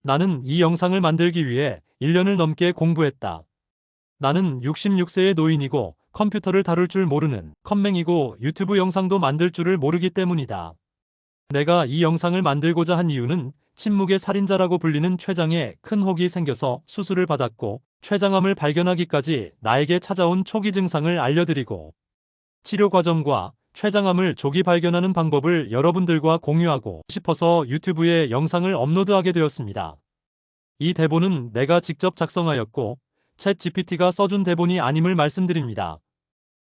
나는 이 영상을 만들기 위해 1년을 넘게 공부했다. 나는 66세의 노인이고 컴퓨터를 다룰 줄 모르는 컴맹이고 유튜브 영상도 만들 줄을 모르기 때문이다. 내가 이 영상을 만들고자 한 이유는 침묵의 살인자라고 불리는 췌장에 큰 혹이 생겨서 수술을 받았고 췌장암을 발견하기까지 나에게 찾아온 초기 증상을 알려드리고 치료 과정과 췌장암을 조기 발견하는 방법을 여러분들과 공유하고 싶어서 유튜브에 영상을 업로드하게 되었습니다. 이 대본은 내가 직접 작성하였고 챗 GPT가 써준 대본이 아님을 말씀드립니다.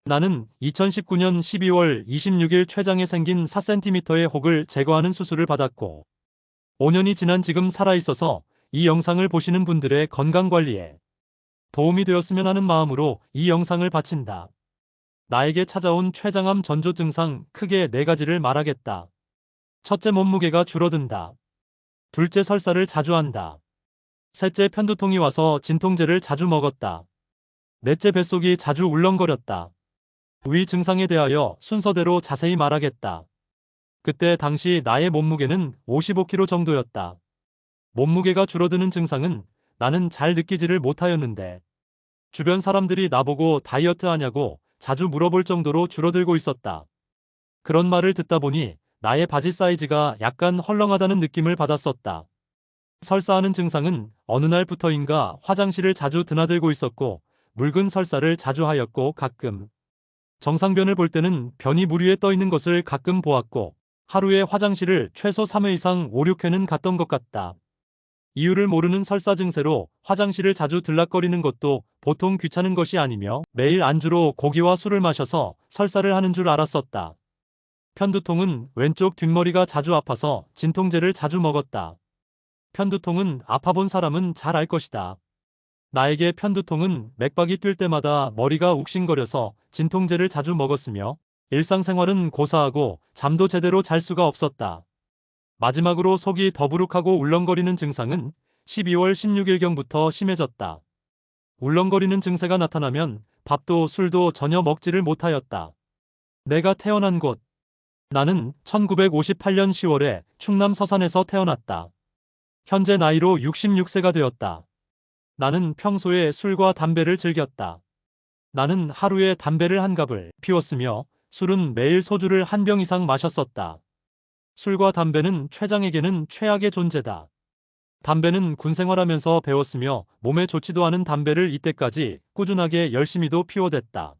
나는 2019년 12월 26일 췌장에 생긴 4cm의 혹을 제거하는 수술을 받았고 5년이 지난 지금 살아있어서 이 영상을 보시는 분들의 건강관리에 도움이 되었으면 하는 마음으로 이 영상을 바친다. 나에게 찾아온 췌장암 전조 증상 크게 4가지를 말하겠다. 첫째, 몸무게가 줄어든다. 둘째, 설사를 자주 한다. 셋째, 편두통이 와서 진통제를 자주 먹었다. 넷째, 뱃속이 자주 울렁거렸다. 위 증상에 대하여 순서대로 자세히 말하겠다. 그때 당시 나의 몸무게는 55kg 정도였다. 몸무게가 줄어드는 증상은 나는 잘 느끼지를 못하였는데 주변 사람들이 나보고 다이어트 하냐고 자주 물어볼 정도로 줄어들고 있었다. 그런 말을 듣다 보니 나의 바지 사이즈가 약간 헐렁하다는 느낌을 받았었다. 설사하는 증상은 어느 날부터인가 화장실을 자주 드나들고 있었고 묽은 설사를 자주 하였고 가끔 정상변을 볼 때는 변이 물 위에 떠 있는 것을 가끔 보았고 하루에 화장실을 최소 3회 이상 5, 6회는 갔던 것 같다. 이유를 모르는 설사 증세로 화장실을 자주 들락거리는 것도 보통 귀찮은 것이 아니며 매일 안주로 고기와 술을 마셔서 설사를 하는 줄 알았었다. 편두통은 왼쪽 뒷머리가 자주 아파서 진통제를 자주 먹었다. 편두통은 아파본 사람은 잘 알 것이다. 나에게 편두통은 맥박이 뛸 때마다 머리가 욱신거려서 진통제를 자주 먹었으며 일상생활은 고사하고 잠도 제대로 잘 수가 없었다. 마지막으로 속이 더부룩하고 울렁거리는 증상은 12월 16일경부터 심해졌다. 울렁거리는 증세가 나타나면 밥도 술도 전혀 먹지를 못하였다. 내가 태어난 곳. 나는 1958년 10월에 충남 서산에서 태어났다. 현재 나이로 66세가 되었다. 나는 평소에 술과 담배를 즐겼다. 나는 하루에 담배를 한 갑을 피웠으며 술은 매일 소주를 한 병 이상 마셨었다. 술과 담배는 췌장에게는 최악의 존재다. 담배는 군 생활하면서 배웠으며 몸에 좋지도 않은 담배를 이때까지 꾸준하게 열심히도 피워댔다.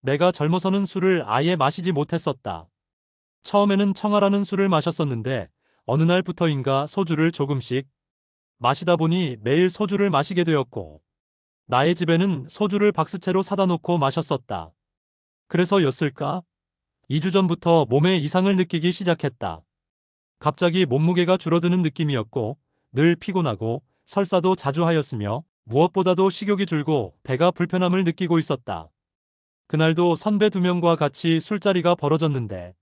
내가 젊어서는 술을 아예 마시지 못했었다. 처음에는 청아라는 술을 마셨었는데 어느 날부터인가 소주를 조금씩 마시다 보니 매일 소주를 마시게 되었고 나의 집에는 소주를 박스째로 사다 놓고 마셨었다. 그래서였을까? 2주 전부터 몸에 이상을 느끼기 시작했다. 갑자기 몸무게가 줄어드는 느낌이었고 늘 피곤하고 설사도 자주 하였으며 무엇보다도 식욕이 줄고 배가 불편함을 느끼고 있었다. 그날도 선배 2명과 같이 술자리가 벌어졌는데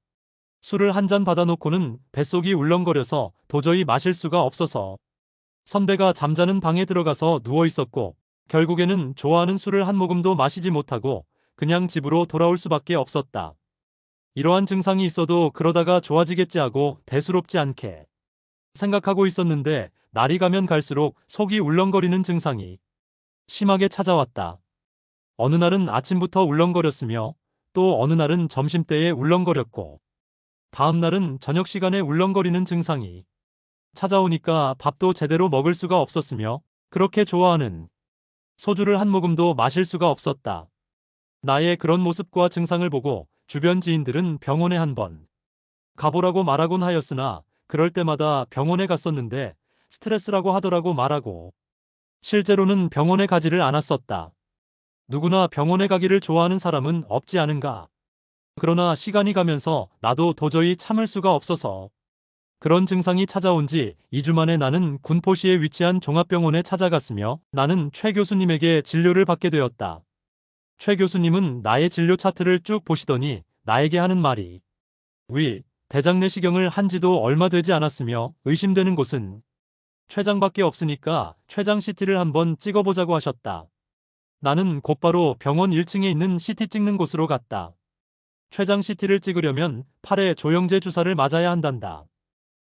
술을 한 잔 받아놓고는 뱃속이 울렁거려서 도저히 마실 수가 없어서 선배가 잠자는 방에 들어가서 누워 있었고 결국에는 좋아하는 술을 한 모금도 마시지 못하고 그냥 집으로 돌아올 수밖에 없었다. 이러한 증상이 있어도 그러다가 좋아지겠지 하고 대수롭지 않게 생각하고 있었는데 날이 가면 갈수록 속이 울렁거리는 증상이 심하게 찾아왔다. 어느 날은 아침부터 울렁거렸으며 또 어느 날은 점심때에 울렁거렸고 다음 날은 저녁 시간에 울렁거리는 증상이 찾아오니까 밥도 제대로 먹을 수가 없었으며 그렇게 좋아하는 소주를 한 모금도 마실 수가 없었다. 나의 그런 모습과 증상을 보고 주변 지인들은 병원에 한번 가보라고 말하곤 하였으나 그럴 때마다 병원에 갔었는데 스트레스라고 하더라고 말하고 실제로는 병원에 가지를 않았었다. 누구나 병원에 가기를 좋아하는 사람은 없지 않은가. 그러나 시간이 가면서 나도 도저히 참을 수가 없어서 그런 증상이 찾아온 지 2주 만에 나는 군포시에 위치한 종합병원에 찾아갔으며 나는 최 교수님에게 진료를 받게 되었다. 최 교수님은 나의 진료 차트를 쭉 보시더니 나에게 하는 말이 위, 대장 내시경을 한 지도 얼마 되지 않았으며 의심되는 곳은 췌장밖에 없으니까 췌장 CT를 한번 찍어보자고 하셨다. 나는 곧바로 병원 1층에 있는 CT 찍는 곳으로 갔다. 췌장 CT를 찍으려면 팔에 조영제 주사를 맞아야 한단다.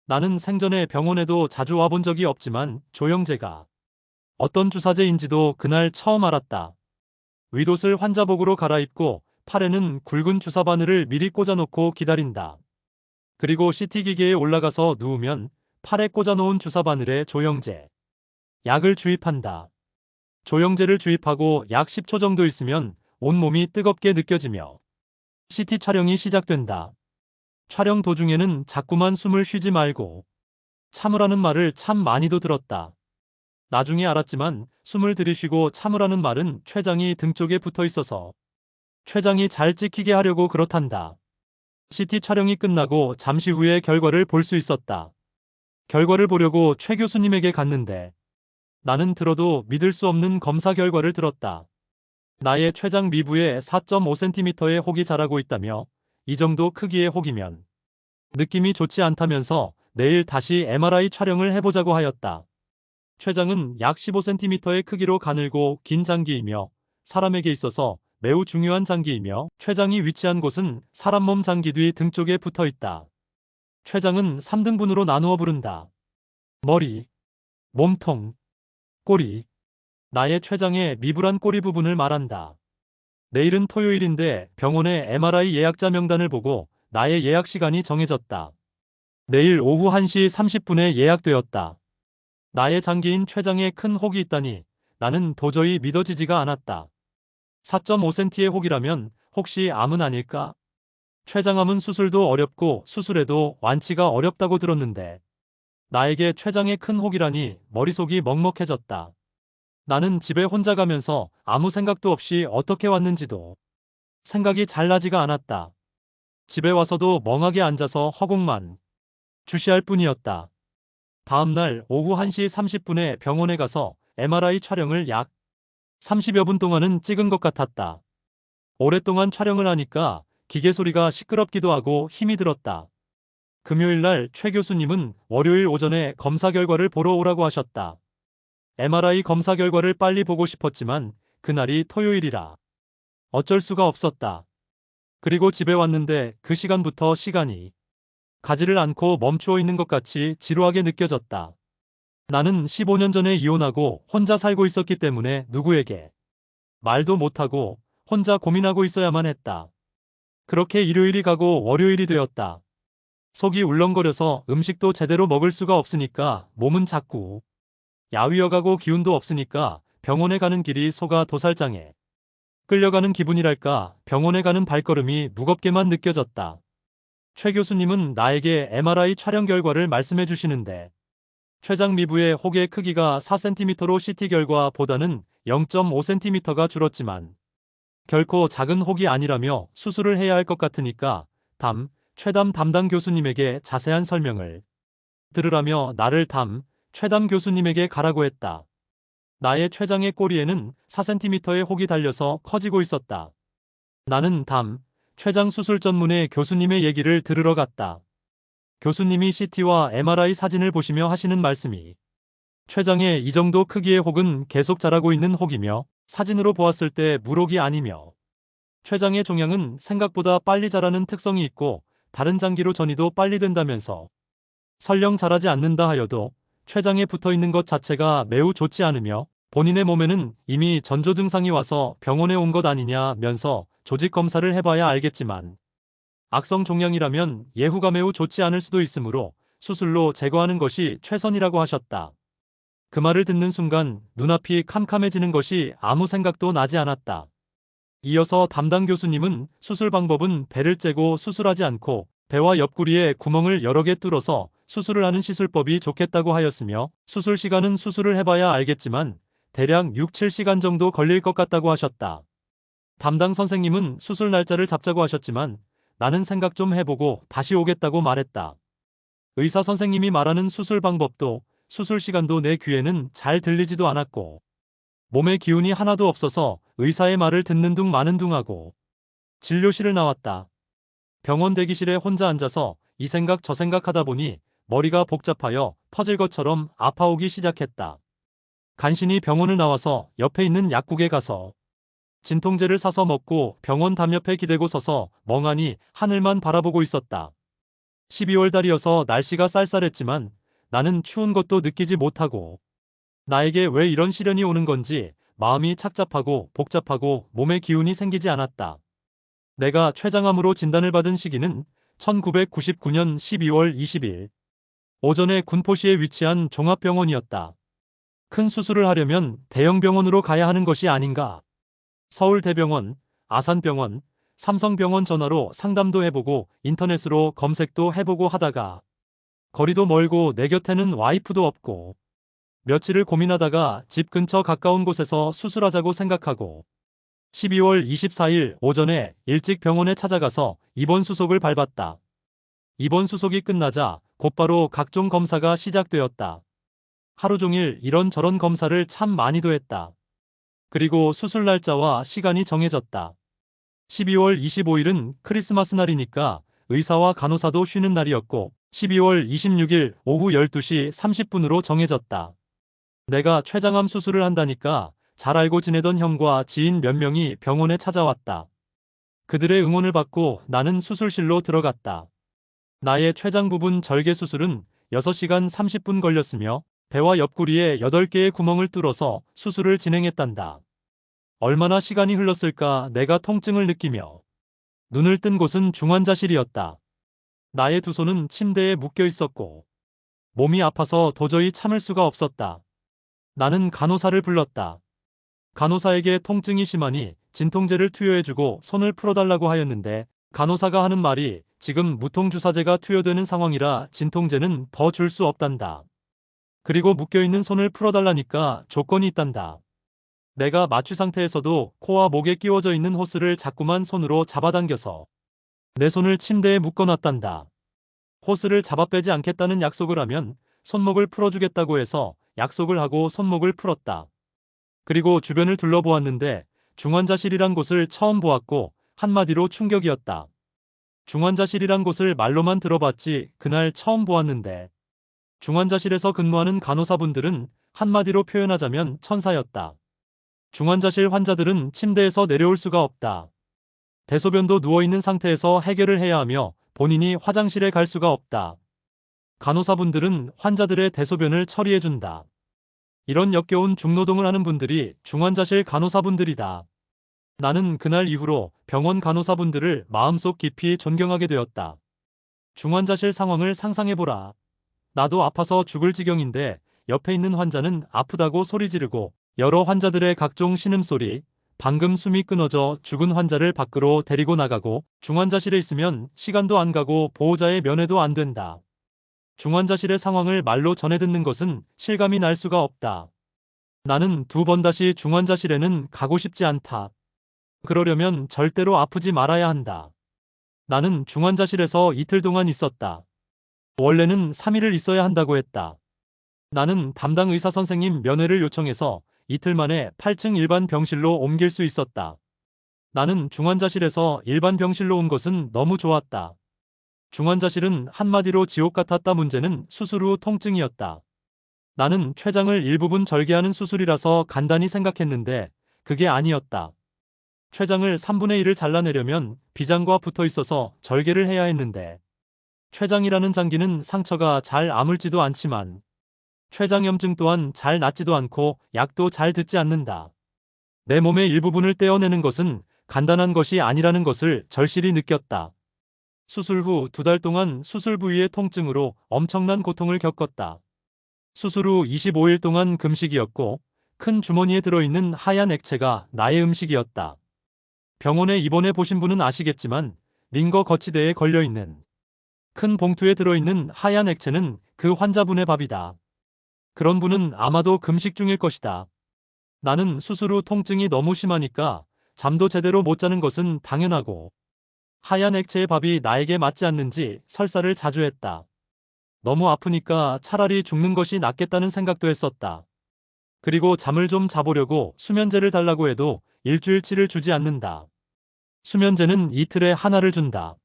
나는 생전에 병원에도 자주 와본 적이 없지만 조영재가 어떤 주사제인지도 그날 처음 알았다. 윗옷을 환자복으로 갈아입고 팔에는 굵은 주사 바늘을 미리 꽂아놓고 기다린다. 그리고 CT 기계에 올라가서 누우면 팔에 꽂아놓은 주사 바늘에 조영재 약을 주입한다. 조영재를 주입하고 약 10초 정도 있으면 온몸이 뜨겁게 느껴지며 CT 촬영이 시작된다. 촬영 도중에는 자꾸만 숨을 쉬지 말고 참으라는 말을 참 많이도 들었다. 나중에 알았지만 숨을 들이쉬고 참으라는 말은 췌장이 등 쪽에 붙어 있어서 췌장이 잘 찍히게 하려고 그렇단다. CT 촬영이 끝나고 잠시 후에 결과를 볼 수 있었다. 결과를 보려고 최 교수님에게 갔는데 나는 들어도 믿을 수 없는 검사 결과를 들었다. 나의 췌장 미부에 4.5cm의 혹이 자라고 있다며 이 정도 크기의 혹이면 느낌이 좋지 않다면서 내일 다시 MRI 촬영을 해보자고 하였다. 췌장은 약 15cm의 크기로 가늘고 긴 장기이며 사람에게 있어서 매우 중요한 장기이며 췌장이 위치한 곳은 사람 몸 장기 뒤 등 쪽에 붙어 있다. 췌장은 3등분으로 나누어 부른다. 머리, 몸통, 꼬리. 나의 췌장의 미부란 꼬리 부분을 말한다. 내일은 토요일인데 병원에 MRI 예약자 명단을 보고 나의 예약 시간이 정해졌다. 내일 오후 1시 30분에 예약되었다. 나의 장기인 췌장에 큰 혹이 있다니 나는 도저히 믿어지지가 않았다. 4.5cm의 혹이라면 혹시 암은 아닐까? 췌장암은 수술도 어렵고 수술해도 완치가 어렵다고 들었는데 나에게 췌장에 큰 혹이라니 머릿속이 먹먹해졌다. 나는 집에 혼자 가면서 아무 생각도 없이 어떻게 왔는지도 생각이 잘 나지가 않았다. 집에 와서도 멍하게 앉아서 허공만 주시할 뿐이었다. 다음날 오후 1시 30분에 병원에 가서 MRI 촬영을 약 30여 분 동안은 찍은 것 같았다. 오랫동안 촬영을 하니까 기계 소리가 시끄럽기도 하고 힘이 들었다. 금요일날 최 교수님은 월요일 오전에 검사 결과를 보러 오라고 하셨다. MRI 검사 결과를 빨리 보고 싶었지만 그날이 토요일이라 어쩔 수가 없었다. 그리고 집에 왔는데 그 시간부터 시간이 가지를 않고 멈추어 있는 것 같이 지루하게 느껴졌다. 나는 15년 전에 이혼하고 혼자 살고 있었기 때문에 누구에게 말도 못하고 혼자 고민하고 있어야만 했다. 그렇게 일요일이 가고 월요일이 되었다. 속이 울렁거려서 음식도 제대로 먹을 수가 없으니까 몸은 자꾸 야위어가고 기운도 없으니까 병원에 가는 길이 속아 도살장에 끌려가는 기분이랄까. 병원에 가는 발걸음이 무겁게만 느껴졌다. 최 교수님은 나에게 MRI 촬영 결과를 말씀해 주시는데 췌장 미부의 혹의 크기가 4cm로 CT 결과보다는 0.5cm가 줄었지만 결코 작은 혹이 아니라며 수술을 해야 할 것 같으니까 췌담 담당 교수님에게 자세한 설명을 들으라며 나를 췌담 교수님에게 가라고 했다. 나의 췌장의 꼬리에는 4cm의 혹이 달려서 커지고 있었다. 나는 췌장 수술 전문의 교수님의 얘기를 들으러 갔다. 교수님이 CT와 MRI 사진을 보시며 하시는 말씀이 췌장의 이 정도 크기의 혹은 계속 자라고 있는 혹이며 사진으로 보았을 때 물혹이 아니며 췌장의 종양은 생각보다 빨리 자라는 특성이 있고 다른 장기로 전이도 빨리 된다면서 설령 자라지 않는다 하여도 췌장에 붙어 있는 것 자체가 매우 좋지 않으며 본인의 몸에는 이미 전조 증상이 와서 병원에 온 것 아니냐면서 조직 검사를 해봐야 알겠지만 악성 종양이라면 예후가 매우 좋지 않을 수도 있으므로 수술로 제거하는 것이 최선이라고 하셨다. 그 말을 듣는 순간 눈앞이 캄캄해지는 것이 아무 생각도 나지 않았다. 이어서 담당 교수님은 수술 방법은 배를 째고 수술하지 않고 배와 옆구리에 구멍을 여러 개 뚫어서 수술을 하는 시술법이 좋겠다고 하였으며 수술 시간은 수술을 해봐야 알겠지만 대략 6, 7시간 정도 걸릴 것 같다고 하셨다. 담당 선생님은 수술 날짜를 잡자고 하셨지만 나는 생각 좀 해보고 다시 오겠다고 말했다. 의사 선생님이 말하는 수술 방법도 수술 시간도 내 귀에는 잘 들리지도 않았고 몸에 기운이 하나도 없어서 의사의 말을 듣는 둥 마는 둥 하고 진료실을 나왔다. 병원 대기실에 혼자 앉아서 이 생각 저 생각하다 보니 머리가 복잡하여 터질 것처럼 아파오기 시작했다. 간신히 병원을 나와서 옆에 있는 약국에 가서 진통제를 사서 먹고 병원 담 옆에 기대고 서서 멍하니 하늘만 바라보고 있었다. 12월 달이어서 날씨가 쌀쌀했지만 나는 추운 것도 느끼지 못하고 나에게 왜 이런 시련이 오는 건지 마음이 착잡하고 복잡하고 몸에 기운이 생기지 않았다. 내가 췌장암으로 진단을 받은 시기는 1999년 12월 20일 오전에 군포시에 위치한 종합병원이었다. 큰 수술을 하려면 대형 병원으로 가야 하는 것이 아닌가. 서울대병원, 아산병원, 삼성병원 전화로 상담도 해보고 인터넷으로 검색도 해보고 하다가 거리도 멀고 내 곁에는 와이프도 없고 며칠을 고민하다가 집 근처 가까운 곳에서 수술하자고 생각하고 12월 24일 오전에 일찍 병원에 찾아가서 입원 수속을 밟았다. 입원 수속이 끝나자 곧바로 각종 검사가 시작되었다. 하루 종일 이런저런 검사를 참 많이도 했다. 그리고 수술 날짜와 시간이 정해졌다. 12월 25일은 크리스마스 날이니까 의사와 간호사도 쉬는 날이었고 12월 26일 오후 12시 30분으로 정해졌다. 내가 췌장암 수술을 한다니까 잘 알고 지내던 형과 지인 몇 명이 병원에 찾아왔다. 그들의 응원을 받고 나는 수술실로 들어갔다. 나의 췌장 부분 절개 수술은 6시간 30분 걸렸으며 배와 옆구리에 8개의 구멍을 뚫어서 수술을 진행했단다. 얼마나 시간이 흘렀을까 내가 통증을 느끼며 눈을 뜬 곳은 중환자실이었다. 나의 두 손은 침대에 묶여 있었고 몸이 아파서 도저히 참을 수가 없었다. 나는 간호사를 불렀다. 간호사에게 통증이 심하니 진통제를 투여해주고 손을 풀어달라고 하였는데 간호사가 하는 말이 지금 무통주사제가 투여되는 상황이라 진통제는 더 줄 수 없단다. 그리고 묶여있는 손을 풀어달라니까 조건이 있단다. 내가 마취 상태에서도 코와 목에 끼워져 있는 호스를 자꾸만 손으로 잡아당겨서 내 손을 침대에 묶어놨단다. 호스를 잡아 빼지 않겠다는 약속을 하면 손목을 풀어주겠다고 해서 약속을 하고 손목을 풀었다. 그리고 주변을 둘러보았는데 중환자실이란 곳을 처음 보았고 한마디로 충격이었다. 중환자실이란 곳을 말로만 들어봤지 그날 처음 보았는데 중환자실에서 근무하는 간호사분들은 한마디로 표현하자면 천사였다. 중환자실 환자들은 침대에서 내려올 수가 없다. 대소변도 누워있는 상태에서 해결을 해야 하며 본인이 화장실에 갈 수가 없다. 간호사분들은 환자들의 대소변을 처리해준다. 이런 역겨운 중노동을 하는 분들이 중환자실 간호사분들이다. 나는 그날 이후로 병원 간호사분들을 마음속 깊이 존경하게 되었다. 중환자실 상황을 상상해보라. 나도 아파서 죽을 지경인데 옆에 있는 환자는 아프다고 소리 지르고 여러 환자들의 각종 신음소리, 방금 숨이 끊어져 죽은 환자를 밖으로 데리고 나가고 중환자실에 있으면 시간도 안 가고 보호자의 면회도 안 된다. 중환자실의 상황을 말로 전해 듣는 것은 실감이 날 수가 없다. 나는 2번 다시 중환자실에는 가고 싶지 않다. 그러려면 절대로 아프지 말아야 한다. 나는 중환자실에서 이틀 동안 있었다. 원래는 3일을 있어야 한다고 했다. 나는 담당 의사 선생님 면회를 요청해서 이틀 만에 8층 일반 병실로 옮길 수 있었다. 나는 중환자실에서 일반 병실로 온 것은 너무 좋았다. 중환자실은 한마디로 지옥 같았다. 문제는 수술 후 통증이었다. 나는 췌장을 일부분 절개하는 수술이라서 간단히 생각했는데 그게 아니었다. 췌장을 3분의 1을 잘라내려면 비장과 붙어 있어서 절개를 해야 했는데 췌장이라는 장기는 상처가 잘 아물지도 않지만 췌장염증 또한 잘 낫지도 않고 약도 잘 듣지 않는다. 내 몸의 일부분을 떼어내는 것은 간단한 것이 아니라는 것을 절실히 느꼈다. 수술 후 2달 동안 수술 부위의 통증으로 엄청난 고통을 겪었다. 수술 후 25일 동안 금식이었고 큰 주머니에 들어있는 하얀 액체가 나의 음식이었다. 병원에 입원해 보신 분은 아시겠지만 링거 거치대에 걸려있는 큰 봉투에 들어있는 하얀 액체는 그 환자분의 밥이다. 그런 분은 아마도 금식 중일 것이다. 나는 수술 후 통증이 너무 심하니까 잠도 제대로 못 자는 것은 당연하고 하얀 액체의 밥이 나에게 맞지 않는지 설사를 자주 했다. 너무 아프니까 차라리 죽는 것이 낫겠다는 생각도 했었다. 그리고 잠을 좀 자보려고 수면제를 달라고 해도 일주일치를 주지 않는다. 수면제는 이틀에 하나를 준다.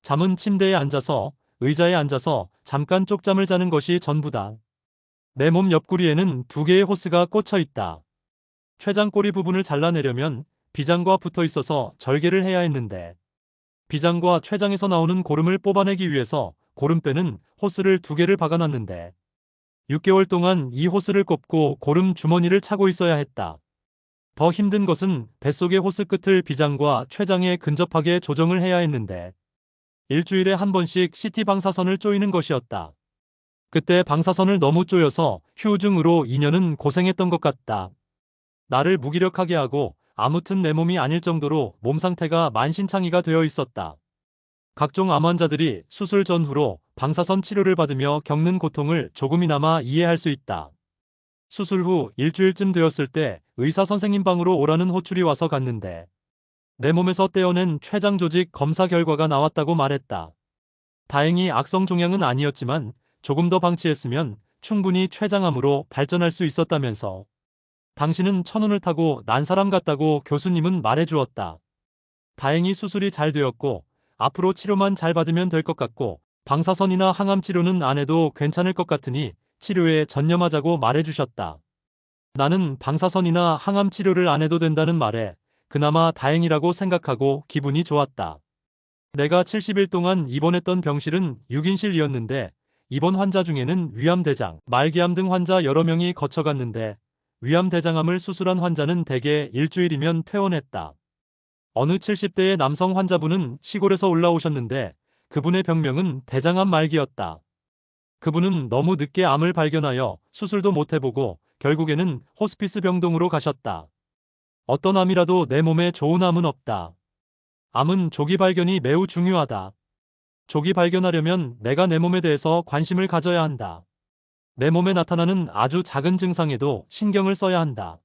잠은 침대에 앉아서 의자에 앉아서 잠깐 쪽잠을 자는 것이 전부다. 내 몸 옆구리에는 2개의 호스가 꽂혀 있다. 췌장 꼬리 부분을 잘라내려면 비장과 붙어 있어서 절개를 해야 했는데 비장과 췌장에서 나오는 고름을 뽑아내기 위해서 고름 빼는 호스를 2개를 박아놨는데 6개월 동안 이 호스를 꼽고 고름 주머니를 차고 있어야 했다. 더 힘든 것은 뱃속의 호스 끝을 비장과 췌장에 근접하게 조정을 해야 했는데 일주일에 한 번씩 CT 방사선을 쪼이는 것이었다. 그때 방사선을 너무 쪼여서 휴우증으로 2년은 고생했던 것 같다. 나를 무기력하게 하고 아무튼 내 몸이 아닐 정도로 몸 상태가 만신창이가 되어 있었다. 각종 암 환자들이 수술 전후로 방사선 치료를 받으며 겪는 고통을 조금이나마 이해할 수 있다. 수술 후 일주일쯤 되었을 때 의사 선생님 방으로 오라는 호출이 와서 갔는데 내 몸에서 떼어낸 췌장 조직 검사 결과가 나왔다고 말했다. 다행히 악성 종양은 아니었지만 조금 더 방치했으면 충분히 췌장암으로 발전할 수 있었다면서 당신은 천운을 타고 난 사람 같다고 교수님은 말해주었다. 다행히 수술이 잘 되었고 앞으로 치료만 잘 받으면 될 것 같고 방사선이나 항암 치료는 안 해도 괜찮을 것 같으니 치료에 전념하자고 말해주셨다. 나는 방사선이나 항암 치료를 안 해도 된다는 말에 그나마 다행이라고 생각하고 기분이 좋았다. 내가 70일 동안 입원했던 병실은 6인실이었는데 입원 환자 중에는 위암대장, 말기암 등 환자 여러 명이 거쳐갔는데 위암대장암을 수술한 환자는 대개 일주일이면 퇴원했다. 어느 70대의 남성 환자분은 시골에서 올라오셨는데 그분의 병명은 대장암 말기였다. 그분은 너무 늦게 암을 발견하여 수술도 못 해보고 결국에는 호스피스 병동으로 가셨다. 어떤 암이라도 내 몸에 좋은 암은 없다. 암은 조기 발견이 매우 중요하다. 조기 발견하려면 내가 내 몸에 대해서 관심을 가져야 한다. 내 몸에 나타나는 아주 작은 증상에도 신경을 써야 한다.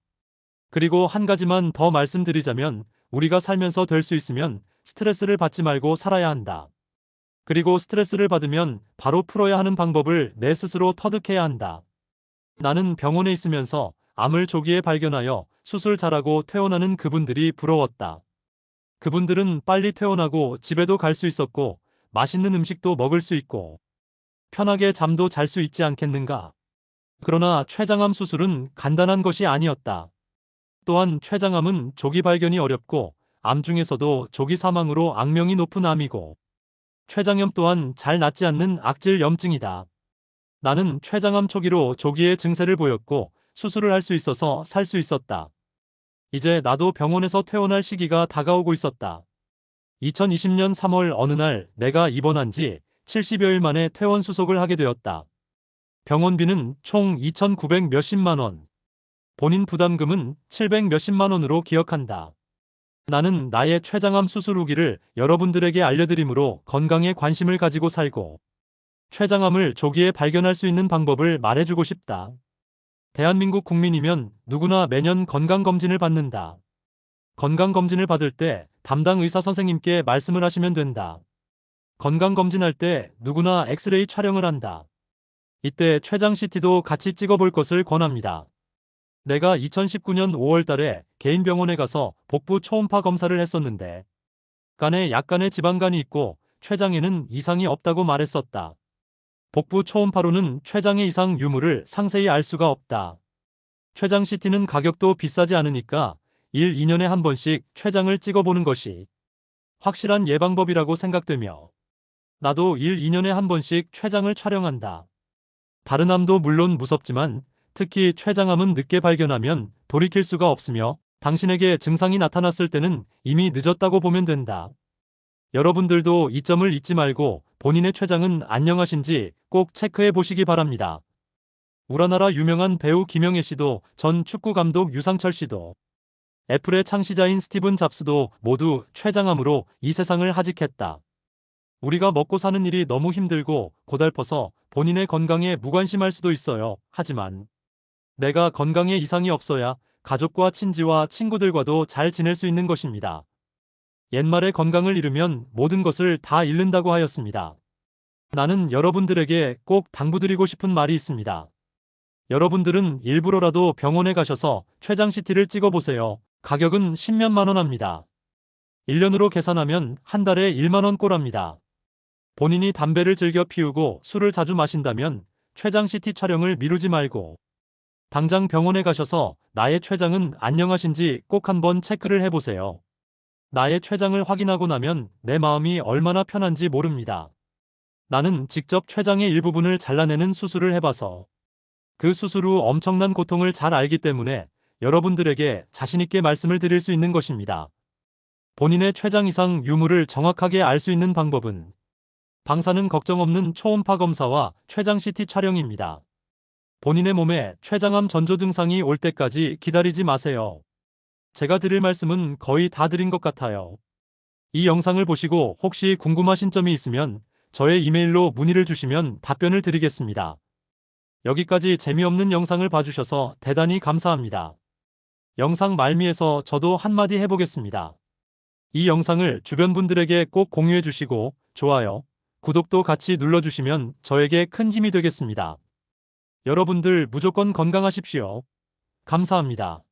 그리고 한 가지만 더 말씀드리자면 우리가 살면서 될 수 있으면 스트레스를 받지 말고 살아야 한다. 그리고 스트레스를 받으면 바로 풀어야 하는 방법을 내 스스로 터득해야 한다. 나는 병원에 있으면서 암을 조기에 발견하여 수술 잘하고 퇴원하는 그분들이 부러웠다. 그분들은 빨리 퇴원하고 집에도 갈 수 있었고 맛있는 음식도 먹을 수 있고 편하게 잠도 잘 수 있지 않겠는가. 그러나 췌장암 수술은 간단한 것이 아니었다. 또한 췌장암은 조기 발견이 어렵고 암 중에서도 조기 사망으로 악명이 높은 암이고 췌장염 또한 잘 낫지 않는 악질 염증이다. 나는 췌장암 초기로 조기에 증세를 보였고 수술을 할 수 있어서 살 수 있었다. 이제 나도 병원에서 퇴원할 시기가 다가오고 있었다. 2020년 3월 어느 날 내가 입원한 지 70여일 만에 퇴원 수속을 하게 되었다. 병원비는 총 2,900 몇십만 원. 본인 부담금은 700 몇십만 원으로 기억한다. 나는 나의 췌장암 수술 후기를 여러분들에게 알려드림으로 건강에 관심을 가지고 살고 췌장암을 조기에 발견할 수 있는 방법을 말해주고 싶다. 대한민국 국민이면 누구나 매년 건강검진을 받는다. 건강검진을 받을 때 담당 의사 선생님께 말씀을 하시면 된다. 건강검진할 때 누구나 엑스레이 촬영을 한다. 이때 췌장 CT도 같이 찍어볼 것을 권합니다. 내가 2019년 5월 달에 개인 병원에 가서 복부 초음파 검사를 했었는데 간에 약간의 지방간이 있고 췌장에는 이상이 없다고 말했었다. 복부 초음파로는 췌장의 이상 유무를 상세히 알 수가 없다. 췌장 CT는 가격도 비싸지 않으니까 1, 2년에 한 번씩 췌장을 찍어보는 것이 확실한 예방법이라고 생각되며 나도 1, 2년에 한 번씩 췌장을 촬영한다. 다른 암도 물론 무섭지만 특히 췌장암은 늦게 발견하면 돌이킬 수가 없으며 당신에게 증상이 나타났을 때는 이미 늦었다고 보면 된다. 여러분들도 이 점을 잊지 말고 본인의 췌장은 안녕하신지 꼭 체크해 보시기 바랍니다. 우리나라 유명한 배우 김영애 씨도 전 축구 감독 유상철 씨도 애플의 창시자인 스티븐 잡스도 모두 췌장암으로 이 세상을 하직했다. 우리가 먹고 사는 일이 너무 힘들고 고달퍼서 본인의 건강에 무관심할 수도 있어요. 하지만 내가 건강에 이상이 없어야 가족과 친지와 친구들과도 잘 지낼 수 있는 것입니다. 옛말에 건강을 잃으면 모든 것을 다 잃는다고 하였습니다. 나는 여러분들에게 꼭 당부드리고 싶은 말이 있습니다. 여러분들은 일부러라도 병원에 가셔서 췌장 CT를 찍어보세요. 가격은 10몇만 원 합니다. 1년으로 계산하면 한 달에 1만 원 꼴합니다. 본인이 담배를 즐겨 피우고 술을 자주 마신다면 췌장 CT 촬영을 미루지 말고 당장 병원에 가셔서 나의 췌장은 안녕하신지 꼭 한번 체크를 해보세요. 나의 췌장을 확인하고 나면 내 마음이 얼마나 편한지 모릅니다. 나는 직접 췌장의 일부분을 잘라내는 수술을 해봐서 그 수술 후 엄청난 고통을 잘 알기 때문에 여러분들에게 자신있게 말씀을 드릴 수 있는 것입니다. 본인의 췌장 이상 유무를 정확하게 알 수 있는 방법은 방사능 걱정 없는 초음파 검사와 췌장 CT 촬영입니다. 본인의 몸에 췌장암 전조 증상이 올 때까지 기다리지 마세요. 제가 드릴 말씀은 거의 다 드린 것 같아요. 이 영상을 보시고 혹시 궁금하신 점이 있으면 저의 이메일로 문의를 주시면 답변을 드리겠습니다. 여기까지 재미없는 영상을 봐주셔서 대단히 감사합니다. 영상 말미에서 저도 한마디 해보겠습니다. 이 영상을 주변 분들에게 꼭 공유해 주시고 좋아요, 구독도 같이 눌러주시면 저에게 큰 힘이 되겠습니다. 여러분들 무조건 건강하십시오. 감사합니다.